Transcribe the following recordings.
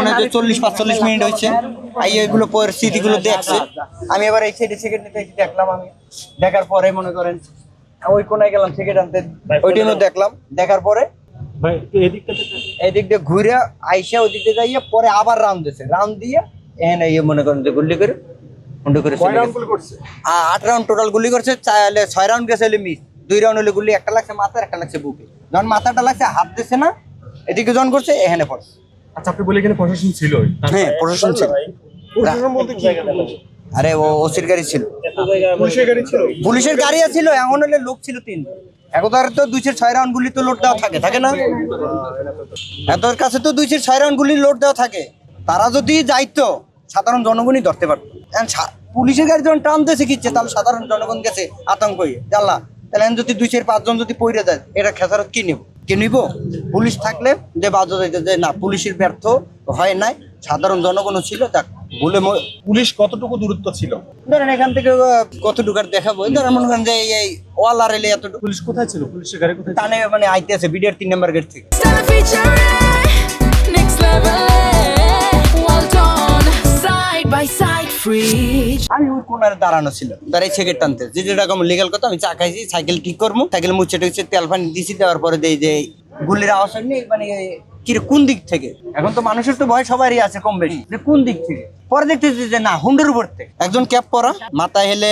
মনে হয় 40-45 মিনিট হয়েছে। এইগুলো পরিস্থিতিগুলো দেখছে। আমি এবার এই সাইডে সিগারেট নিতে দেখলাম। আমি দেখার পরে মনে করেন ওই কোনায় গেলাম সিগারেট আনতে, ওইটাও দেখলাম। দেখার পরে এদিক দিয়ে ঘুরে আইসা ওই দিক দিয়ে যাইয়া পরে আবার রাউন্ড দিয়েছে। রাউন্ড দিয়ে এখানে মনে করেন যে গুলি করে 8 রাউন্ড টোটাল গুলি করছে। 6 রাউন্ড গেছে মিস, 2 রাউন্ড হলে গুলি একটা লাগছে মাথায়, একটা লাগছে বুকে। যখন মাথাটা লাগছে হাত দিচ্ছে না, এদিকে জন করছে এখানে পড়ছে। আচ্ছা, আপনি বলে এখানে প্রশাসন ছিল? হ্যাঁ, প্রশাসন ছিল। প্রশাসন বলতে কি? আরে ও ওসির গাড়ি ছিল, পুলিশের গাড়ি ছিল? পুলিশের গাড়ি ছিল। এখন হলে লোক ছিল 3। এখন তো 206 রাউন্ড গুলি তো লোড দেওয়া থাকে না? এতর কাছে তো 206 রাউন্ড গুলি লোড দেওয়া থাকে। তারা যদি যাইতো সাধারণ জনগণই ধরতে পারতো। পুলিশের গাড়ি যখন টানতেছে কিচ্ছে, তাহলে সাধারণ জনগণ গেছে আতঙ্ক হয়ে জানলা। তাহলে যদি 2-4-5 জন যদি পইরে যায়, এটা খেসারত কি নিব? পুলিশ থাকলে যে বাজো যাইতে যে না, পুলিশের ব্যর্থ হয় নাই, সাধারণ জনগণও ছিল। যাক বলে পুলিশ কতটুকু দূরত্ব ছিল? ধরেন এখান থেকে কতটুকু আর দেখাবো, ধরেন মনে করেন যে এই ওয়াল আর এলে এতটুকু। পুলিশ কোথায় ছিল? পুলিশের গাড়ি কোথায়? টানে মানে আইতে আছে বিডিআর 3 নম্বর গেট থেকে। আমি ওই কোনারে দাঁড়ানো ছিল, দাঁড়াই সিগারেট টানতে। যেটা লিগাল কথা, আমি চা খাইছি, সাইকেল ঠিক করবো, সাইকেল মুছে টুছে তেল পানি দিছি। দেওয়ার পরে দেই যে গুলির আওয়াজ নেই, মানে কোন দিক থেকে। এখন তো মানুষের তো ভয় সবারই আছে কম বেশি, যে কোন দিক থেকে। পরে দেখতেছি যে না, হুন্ডের উপর থেকে একজন ক্যাপ পরা, মাথায় হেলে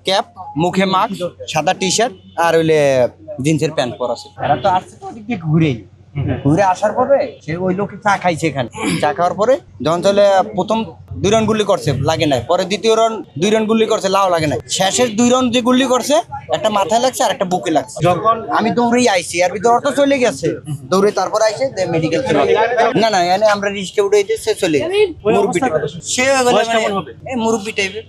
ক্যাপ, মুখে মাস্ক, সাদা টি শার্ট আর হইলে জিন্সের প্যান্ট পরা ছিল। এরা তো আসছে তো ওদিক দিয়ে ঘুরে আসার পরে সে ওই লোকে চা খাইছে এখানে। চা খাওয়ার পরে যখন চলে প্রথম 2 রাউন্ড গুলি করছে, লাগে নাই। পরে দ্বিতীয় রাউন্ড 2 রাউন্ড গুলি করছে, লাও লাগে নাই। শেষের 2 রাউন্ড যে গুলি করছে, একটা মাথায় লাগছে আর একটা বুকে লাগছে। যখন আমি দৌড়েই আইছি, আর ভিতরে অটো চলে গেছে, দৌড়ে তারপর আইছে যে মেডিকেল চলে না এনে আমরা রিস্কে উঠে সে চলে গেছে। মুরব্বি, সে মুরব্বি টাইপের।